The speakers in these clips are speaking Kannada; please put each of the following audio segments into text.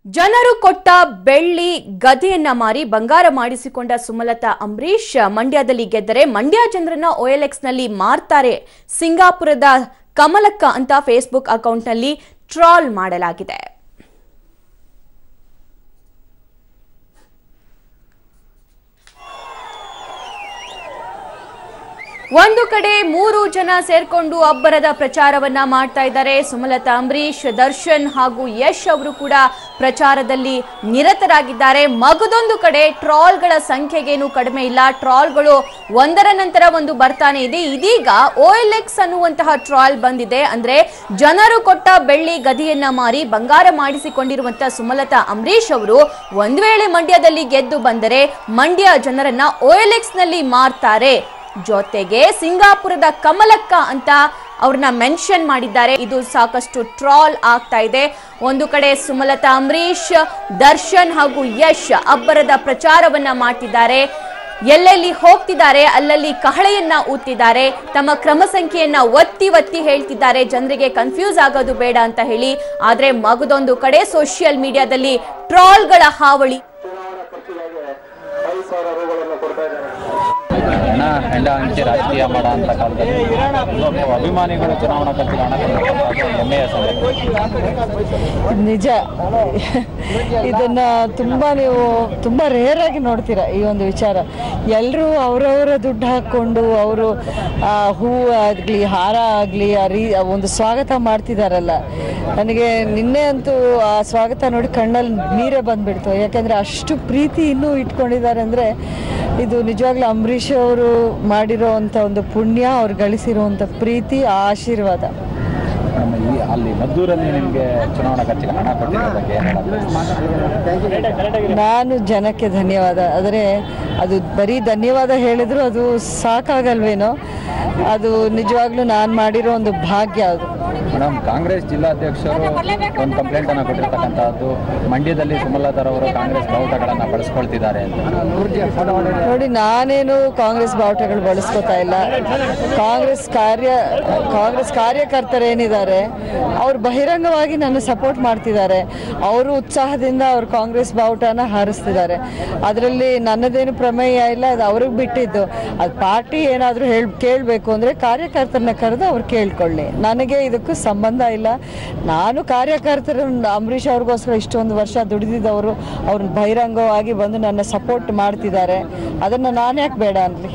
ಜನರು ಕೊಟ್ಟ ಬೆಳ್ಳಿ ಗದೆಯನ್ನ ಮಾರಿ ಬಂಗಾರ ಮಾಡಿಸಿಕೊಂಡ ಸುಮಲತಾ ಅಂಬರೀಶ್ ಮಂಡ್ಯದಲ್ಲಿ ಗೆದ್ದರೆ ಮಂಡ್ಯ ಜನರನ್ನ OLX ನಲ್ಲಿ ಮಾರ್ತಾರೆ ಸಿಂಗಾಪುರದ ಕಮಲಕ್ಕ ಅಂತ ಫೇಸ್ಬುಕ್ ಅಕೌಂಟ್ ನಲ್ಲಿ ಟ್ರಾಲ್ ಮಾಡಲಾಗಿದೆ. ಒಂದು ಕಡೆ 3 ಜನ ಸೇರ್ಕೊಂಡು ಅಬ್ಬರದ ಪ್ರಚಾರವನ್ನ ಮಾಡ್ತಾ ಇದ್ದಾರೆ. ಸುಮಲತಾ ಅಂಬರೀಶ್, ದರ್ಶನ್ ಹಾಗೂ ಯಶ್ ಅವರು ಕೂಡ ಪ್ರಚಾರದಲ್ಲಿ ನಿರತರಾಗಿದ್ದಾರೆ. ಮಗದೊಂದು ಕಡೆ ಟ್ರಾಲ್ಗಳ ಸಂಖ್ಯೆಗೇನು ಕಡಿಮೆ ಇಲ್ಲ. ಟ್ರಾಲ್ಗಳು ಒಂದರ ನಂತರ ಒಂದು ಬರ್ತಾನೆ ಇದೆ. ಇದೀಗ OLX ಅನ್ನುವಂತಹ ಟ್ರಾಲ್ ಬಂದಿದೆ. ಅಂದ್ರೆ ಜನರು ಕೊಟ್ಟ ಬೆಳ್ಳಿ ಗದಿಯನ್ನ ಮಾರಿ ಬಂಗಾರ ಮಾಡಿಸಿಕೊಂಡಿರುವಂತಹ ಸುಮಲತಾ ಅಂಬರೀಶ್ ಅವರು ಒಂದ್ ವೇಳೆ ಮಂಡ್ಯದಲ್ಲಿ ಗೆದ್ದು ಬಂದರೆ ಮಂಡ್ಯ ಜನರನ್ನ OLX ನಲ್ಲಿ ಮಾರ್ತಾರೆ. ಜೊತೆಗೆ ಸಿಂಗಾಪುರದ ಕಮಲಕ್ಕ ಅಂತ ಅವ್ರನ್ನ ಮೆನ್ಷನ್ ಮಾಡಿದ್ದಾರೆ. ಇದು ಸಾಕಷ್ಟು ಟ್ರಾಲ್ ಆಗ್ತಾ ಇದೆ. ಒಂದು ಕಡೆ ಸುಮಲತಾ ಅಂಬರೀಶ್, ದರ್ಶನ್ ಹಾಗೂ ಯಶ್ ಅಬ್ಬರದ ಪ್ರಚಾರವನ್ನ ಮಾಡ್ತಿದ್ದಾರೆ. ಎಲ್ಲೆಲ್ಲಿ ಹೋಗ್ತಿದ್ದಾರೆ ಅಲ್ಲಲ್ಲಿ ಕಹಳೆಯನ್ನ ಊತ್ತಿದ್ದಾರೆ. ತಮ್ಮ ಕ್ರಮ ಸಂಖ್ಯೆಯನ್ನ ಒತ್ತಿ ಹೇಳ್ತಿದ್ದಾರೆ, ಜನರಿಗೆ ಕನ್ಫ್ಯೂಸ್ ಆಗೋದು ಬೇಡ ಅಂತ ಹೇಳಿ. ಆದ್ರೆ ಮಗದೊಂದು ಕಡೆ ಸೋಷಿಯಲ್ ಮೀಡಿಯಾದಲ್ಲಿ ಟ್ರಾಲ್ಗಳ ಹಾವಳಿ. ಹಣ ಹೆಂಡ ಹಂಚಿ ರಾಜಕೀಯ ಮಾಡೋ ಅಂತ ಕಾಲದಲ್ಲಿ ಅಭಿಮಾನಿಗಳು ಚುನಾವಣಾ ಖರ್ಚಿಗೆ ಹಣ ಕೊಡೋದು ಹೆಮ್ಮೆಯ ಸಂಗತಿ. ನಿಜ, ಇದನ್ನ ತುಂಬಾ ರೇರ್ ಆಗಿ ನೋಡ್ತೀರಾ ಈ ಒಂದು ವಿಚಾರ. ಎಲ್ಲರೂ ಅವರವರ ದುಡ್ಡು ಹಾಕ್ಕೊಂಡು ಅವರು ಹೂವು ಆಗಲಿ ಹಾರ ಆಗಲಿ ಒಂದು ಸ್ವಾಗತ ಮಾಡ್ತಿದಾರಲ್ಲ. ನನಗೆ ನಿನ್ನೆ ಅಂತೂ ಆ ಸ್ವಾಗತ ನೋಡಿ ಕಣ್ಣಲ್ಲಿ ನೀರೇ ಬಂದ್ಬಿಡ್ತು. ಯಾಕಂದ್ರೆ ಅಷ್ಟು ಪ್ರೀತಿ ಇನ್ನೂ ಇಟ್ಕೊಂಡಿದ್ದಾರೆ. ಅಂದರೆ ಇದು ನಿಜವಾಗ್ಲೂ ಅಂಬರೀಷ್ ಅವರು ಮಾಡಿರೋವಂಥ ಒಂದು ಪುಣ್ಯ, ಅವ್ರು ಗಳಿಸಿರುವಂಥ ಪ್ರೀತಿ, ಆ ಆಶೀರ್ವಾದ. ಅಲ್ಲಿ ಮದ್ದೂರಲ್ಲಿ ನಿಮಗೆ ಚುನಾವಣಾ ಖರ್ಚಿಗೆ ಹಣ ಕೊಟ್ಟಿರೋ ಬಗ್ಗೆ ನಾನು ಜನಕ್ಕೆ ಧನ್ಯವಾದ. ಆದರೆ ಅದು ಬರೀ ಧನ್ಯವಾದ ಹೇಳಿದ್ರು ಅದು ಸಾಕಾಗಲ್ವೇನೋ. ಅದು ನಿಜವಾಗ್ಲೂ ನಾನು ಮಾಡಿರೋ ಒಂದು ಭಾಗ್ಯ. ಅದು ಮೇಡಮ್, ಕಾಂಗ್ರೆಸ್ ಜಿಲ್ಲಾಧ್ಯಕ್ಷರು ಒಂದು ಕಂಪ್ಲೇಂಟ್ ಅನ್ನು ಕೊಟ್ಟಿರ್ತಕ್ಕಂಥದ್ದು ಮಂಡ್ಯದಲ್ಲಿ ಸುಮಲತಾರವರು ಕಾಂಗ್ರೆಸ್ ಬಾವುಟಗಳನ್ನು ಬಳಸ್ಕೊಳ್ತಿದ್ದಾರೆ ಅಂತ. ನೋಡಿ, ನಾನೇನು ಕಾಂಗ್ರೆಸ್ ಬಾವುಟಗಳು ಬಳಸ್ಕೊತಾ ಇಲ್ಲ. ಕಾಂಗ್ರೆಸ್ ಕಾರ್ಯಕರ್ತರೇನಿದ್ದಾರೆ ಅವ್ರು ಬಹಿರಂಗವಾಗಿ ನನ್ನ ಸಪೋರ್ಟ್ ಮಾಡ್ತಿದ್ದಾರೆ. ಅವರು ಉತ್ಸಾಹದಿಂದ ಅವ್ರು ಕಾಂಗ್ರೆಸ್ ಬಾವುಟನ ಹಾರಿಸ್ತಿದ್ದಾರೆ. ಅದರಲ್ಲಿ ನನ್ನದೇನು ಪ್ರಮೇಯ ಇಲ್ಲ, ಅದು ಅವ್ರಿಗೆ ಬಿಟ್ಟಿದ್ದು. ಅದು ಪಾರ್ಟಿ ಏನಾದರೂ ಕೇಳಬೇಕು ಅಂದರೆ ಕಾರ್ಯಕರ್ತರನ್ನ ಕರೆದು ಅವ್ರು ಕೇಳ್ಕೊಳ್ಳಿ. ನನಗೆ ಇದಕ್ಕೂ ಸಂಬಂಧ ಇಲ್ಲ. ನಾನು ಕಾರ್ಯಕರ್ತರು ಅಂಬರೀಷ್ ಅವ್ರಿಗೋಸ್ಕರ ಇಷ್ಟೊಂದು ವರ್ಷ ದುಡಿದಿದ್ದವರು ಅವ್ರನ್ನ ಬಹಿರಂಗವಾಗಿ ಬಂದು ನನ್ನ ಸಪೋರ್ಟ್ ಮಾಡ್ತಿದ್ದಾರೆ. ಅದನ್ನು ನಾನು ಯಾಕೆ ಬೇಡ ಅನ್ಲಿ.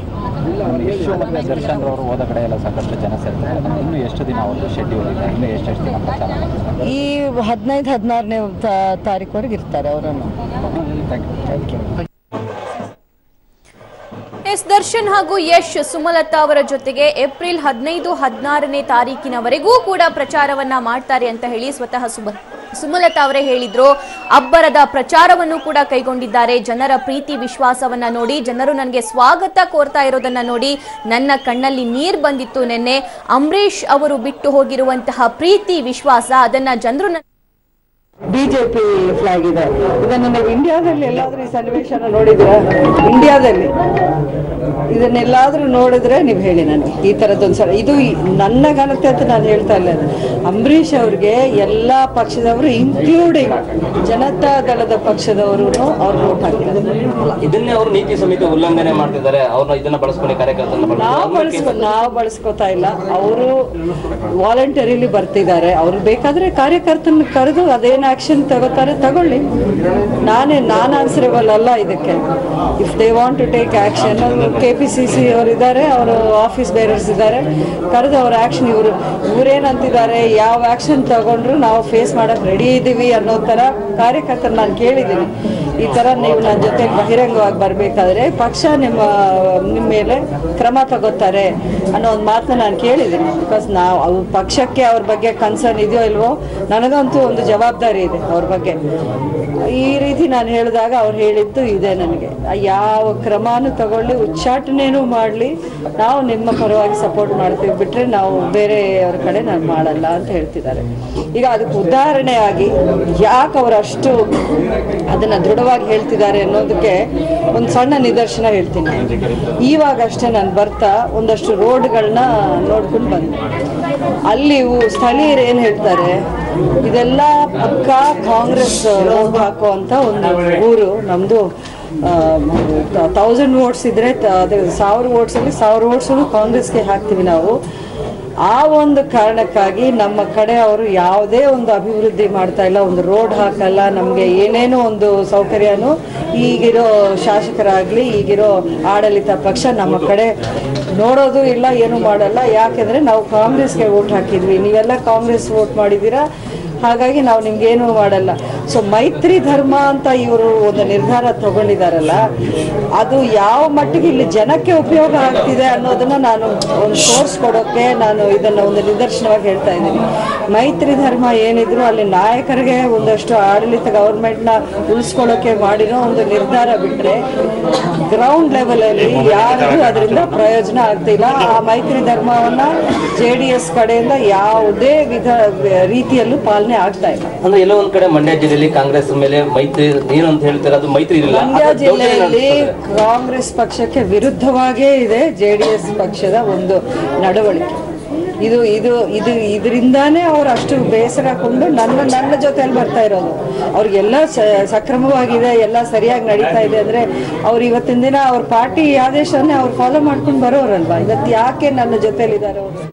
ದರ್ಶನ್ ಅವರು ಹೋದ ಕಡೆ ಎಲ್ಲ ಸಾಕಷ್ಟು ಜನ ಸೇರ್ತಾರೆ. ಇನ್ನು ಎಷ್ಟು ದಿನ ಅವ್ರದ್ದು ಶೆಡ್ಯೂಲ್ ಇದೆ? ಇನ್ನು ಎಷ್ಟು ದಿನ ಪ್ರಚಾರ? ಈ 15-16ನೇ ತಾರೀಕುವರೆಗೆ ಇರ್ತಾರೆ ಅವರನ್ನು. Thank you. ದರ್ಶನ್ ಹಾಗೂ ಯಶ್ ಸುಮಲತಾ ಅವರ ಜೊತೆಗೆ ಏಪ್ರಿಲ್ 15-16ನೇ ತಾರೀಕಿನವರೆಗೂ ಕೂಡ ಪ್ರಚಾರವನ್ನ ಮಾಡ್ತಾರೆ ಅಂತ ಹೇಳಿ ಸ್ವತಃ ಸುಮಲತಾ ಅವರೇ ಹೇಳಿದ್ರು. ಅಬ್ಬರದ ಪ್ರಚಾರವನ್ನು ಕೂಡ ಕೈಗೊಂಡಿದ್ದಾರೆ. ಜನರ ಪ್ರೀತಿ ವಿಶ್ವಾಸವನ್ನ ನೋಡಿ, ಜನರು ನನಗೆ ಸ್ವಾಗತ ಕೋರ್ತಾ ಇರೋದನ್ನ ನೋಡಿ ನನ್ನ ಕಣ್ಣಲ್ಲಿ ನೀರು ಬಂದಿತ್ತು. ನಿನ್ನೆ ಅಂಬರೀಶ್ ಅವರು ಬಿಟ್ಟು ಹೋಗಿರುವಂತಹ ಪ್ರೀತಿ ವಿಶ್ವಾಸ ಅದನ್ನ ಜನರು ಬಿಜೆಪಿ ಫ್ಲಾಗ್ ಇದೆ. ಇದನ್ನು ನೀವು ಇಂಡಿಯಾದಲ್ಲಿ ಎಲ್ಲಾದ್ರೂ ಈ ಸನ್ನಿವೇಶನ ನೋಡಿದ್ರ? ಇಂಡಿಯಾದಲ್ಲಿ ಇದನ್ನೆಲ್ಲಾದ್ರೂ ನೋಡಿದ್ರೆ ನೀವು ಹೇಳಿ ನನಗೆ. ಈ ಥರದ್ದೊಂದು ಸಲ ಇದು ನನ್ನ ಘನತೆ ಅಂತ ನಾನು ಹೇಳ್ತಾ ಇಲ್ಲ. ಅಂಬರೀಷ್ ಅವ್ರಿಗೆ ಎಲ್ಲ ಪಕ್ಷದವರು ಇನ್ಕ್ಲೂಡಿಂಗ್ ಜನತಾ ದಳದ ಪಕ್ಷದವರು ಅವ್ರು ವೋಟ್ ಹಾಕಿದ್ದಾರೆ. ಇದನ್ನೇ ಅವರು ನೀತಿ ಸಂಹಿತೆ ಉಲ್ಲಂಘನೆ ಮಾಡ್ತಿದ್ದಾರೆ. ಅವ್ರನ್ನ ಇದನ್ನ ಬಳಸ್ಕೊಂಡು ಕಾರ್ಯಕರ್ತರನ್ನ ನಾವು ಬಳಸ್ಕೊತಾ ಇಲ್ಲ. ಅವರು ವಾಲಂಟರಿಲಿ ಬರ್ತಿದ್ದಾರೆ. ಅವ್ರು ಬೇಕಾದ್ರೆ ಕಾರ್ಯಕರ್ತನ ಕರೆದು ಅದೇನು ಆಕ್ಷನ್ ತಗೋತಾರೆ ತಗೊಳ್ಳಿ. ನಾನು ಆನ್ಸರೇಬಲ್ ಅಲ್ಲ ಇದಕ್ಕೆ. If they want to take action, KPCC ಅವರಿದ್ದಾರೆ, ಅವರು ಆಫೀಸ್ ಬೇರರ್ಸ್ ಇದ್ದಾರೆ, ಕರೆದು ಅವ್ರ ಆಕ್ಷನ್ ಇವರೇನಂತಿದ್ದಾರೆ, ಯಾವ ಆಕ್ಷನ್ ತಗೊಂಡ್ರು ನಾವು ಫೇಸ್ ಮಾಡಕ್ ರೆಡಿ ಇದ್ದೀವಿ ಅನ್ನೋ ತರ ಕಾರ್ಯಕರ್ತರು ನಾನು ಕೇಳಿದ್ದೀನಿ. ಈ ತರ ನೀವು ನನ್ನ ಜೊತೆ ಬಹಿರಂಗವಾಗಿ ಬರ್ಬೇಕಾದ್ರೆ ಪಕ್ಷ ನಿಮ್ಮ ಮೇಲೆ ಕ್ರಮ ತಗೋತಾರೆ ಅನ್ನೋ ಒಂದು ಮಾತನ್ನ ನಾನು ಕೇಳಿದ್ದೀನಿ. ಬಿಕಾಸ್ ನಾವು ಪಕ್ಷಕ್ಕೆ ಅವ್ರ ಬಗ್ಗೆ ಕನ್ಸರ್ನ್ ಇದೆಯೋ ಇಲ್ವೋ, ನನಗಂತೂ ಒಂದು ಜವಾಬ್ದಾರಿ ಇದೆ ಅವ್ರ ಬಗ್ಗೆ. ಈ ರೀತಿ ನಾನು ಹೇಳಿದಾಗ ಅವ್ರು ಹೇಳಿದ್ದು ಇದೆ. ನನಗೆ ಯಾವ ಕ್ರಮನೂ ತಗೊಳ್ಳಿ, ಉಚ್ಚಾಟನೇನೂ ಮಾಡಲಿ, ನಾವು ನಿಮ್ಮ ಪರವಾಗಿ ಸಪೋರ್ಟ್ ಮಾಡ್ತೀವಿ, ಬಿಟ್ಟರೆ ನಾವು ಬೇರೆಯವ್ರ ಕಡೆ ನಾನು ಮಾಡಲ್ಲ ಅಂತ ಹೇಳ್ತಿದ್ದಾರೆ. ಈಗ ಅದಕ್ಕೆ ಉದಾಹರಣೆಯಾಗಿ ಯಾಕೆ ಅವರು ಅಷ್ಟು ಅದನ್ನು ದೃಢವಾಗಿ ಹೇಳ್ತಿದ್ದಾರೆ ಅನ್ನೋದಕ್ಕೆ ಒಂದು ಸಣ್ಣ ನಿದರ್ಶನ ಹೇಳ್ತೀನಿ. ಇವಾಗಷ್ಟೇ ನಾನು ಬರ್ತಾ ಒಂದಷ್ಟು ರೋಡ್ಗಳನ್ನ ನೋಡ್ಕೊಂಡು ಬಂದೆ. ಅಲ್ಲಿ ಸ್ಥಳೀಯರು ಏನು ಹೇಳ್ತಾರೆ, ಇದೆಲ್ಲ ಪಕ್ಕ ಕಾಂಗ್ರೆಸ್ ಹೋಗಿ ಹಾಕುವಂತ ಒಂದು ಊರು ನಮ್ದು. 1000 votes ಇದ್ರೆ 1000 votes ಅಲ್ಲಿ 1000 votes ಕಾಂಗ್ರೆಸ್ಗೆ ಹಾಕ್ತೀವಿ ನಾವು. ಆ ಒಂದು ಕಾರಣಕ್ಕಾಗಿ ನಮ್ಮ ಕಡೆ ಅವರು ಯಾವುದೇ ಒಂದು ಅಭಿವೃದ್ಧಿ ಮಾಡ್ತಾ ಇಲ್ಲ, ಒಂದು ರೋಡ್ ಹಾಕಲ್ಲ, ನಮಗೆ ಏನೇನೋ ಒಂದು ಸೌಕರ್ಯನೂ ಈಗಿರೋ ಶಾಸಕರಾಗ್ಲಿ ಈಗಿರೋ ಆಡಳಿತ ಪಕ್ಷ ನಮ್ಮ ಕಡೆ ನೋಡೋದು ಇಲ್ಲ, ಏನು ಮಾಡಲ್ಲ. ಯಾಕೆಂದ್ರೆ ನಾವು ಕಾಂಗ್ರೆಸ್ಗೆ ವೋಟ್ ಹಾಕಿದ್ವಿ, ನೀವೆಲ್ಲ ಕಾಂಗ್ರೆಸ್ ವೋಟ್ ಮಾಡಿದ್ದೀರಾ, ಹಾಗಾಗಿ ನಾವು ನಿಮ್ಗೇನು ಮಾಡಲ್ಲ. ಸೊ ಮೈತ್ರಿ ಧರ್ಮ ಅಂತ ಇವರು ಒಂದು ನಿರ್ಧಾರ ತಗೊಂಡಿದಾರಲ್ಲ, ಅದು ಯಾವ ಮಟ್ಟಿಗೆ ಇಲ್ಲಿ ಜನಕ್ಕೆ ಉಪಯೋಗ ಆಗ್ತಿದೆ ಅನ್ನೋದನ್ನ ನಾನು ಒಂದು ತೋರಿಸ್ಕೊಡೋಕೆ ನಾನು ಇದನ್ನ ಒಂದು ನಿದರ್ಶನವಾಗಿ ಹೇಳ್ತಾ ಇದ್ದೀನಿ. ಮೈತ್ರಿ ಧರ್ಮ ಏನಿದ್ರು ಅಲ್ಲಿ ನಾಯಕರಿಗೆ ಒಂದಷ್ಟು ಆಡಳಿತ ಗವರ್ಮೆಂಟ್ನ ಉಳಿಸ್ಕೊಳ್ಳೋಕೆ ಮಾಡಿರೋ ಒಂದು ನಿರ್ಧಾರ ಬಿಟ್ರೆ ಗ್ರೌಂಡ್ ಲೆವೆಲ್ ಅಲ್ಲಿ ಯಾರಿಗೂ ಅದರಿಂದ ಪ್ರಯೋಜನ ಆಗ್ತಿಲ್ಲ. ಆ ಮೈತ್ರಿ ಧರ್ಮವನ್ನ JDS ಕಡೆಯಿಂದ ಯಾವುದೇ ರೀತಿಯಲ್ಲೂ ಪಾಲನೆ ಆಗ್ತಾ ಇಲ್ಲ. ಅಂದ್ರೆ ಎಲ್ಲೋ ಒಂದ್ ಕಡೆ ಮಂಡ್ಯ ಜಿಲ್ಲೆಯಲ್ಲಿ ಕಾಂಗ್ರೆಸ್ ಮೇಲೆ ಮೈತ್ರಿ ನೀನು ಅಂತ ಹೇಳ್ತಾರೆ, ಅದು ಮೈತ್ರಿ ಇಲ್ಲ. ಮಂಡ್ಯ ಜಿಲ್ಲೆಯಲ್ಲಿ ಕಾಂಗ್ರೆಸ್ ಪಕ್ಷಕ್ಕೆ ವಿರುದ್ಧವಾಗೇ ಇದೆ JDS ಪಕ್ಷದ ಒಂದು ನಡವಳಿಕೆ. ಇದರಿಂದಾನೇ ಅವ್ರು ಅಷ್ಟು ಬೇಸರಕೊಂಡು ನನ್ನ ಜೊತೆಯಲ್ಲಿ ಬರ್ತಾ ಇರೋದು. ಅವ್ರಿಗೆಲ್ಲ ಸಕ್ರಮವಾಗಿದೆ, ಎಲ್ಲ ಸರಿಯಾಗಿ ನಡೀತಾ ಇದೆ ಅಂದ್ರೆ ಅವ್ರು ಇವತ್ತಿನ ದಿನ ಅವ್ರ ಪಾರ್ಟಿ ಆದೇಶವನ್ನೇ ಅವ್ರು ಫಾಲೋ ಮಾಡ್ಕೊಂಡು ಬರೋರಲ್ವಾ. ಇವತ್ತು ಯಾಕೆ ನನ್ನ ಜೊತೆಲಿದ್ದಾರೆ ಅವರು?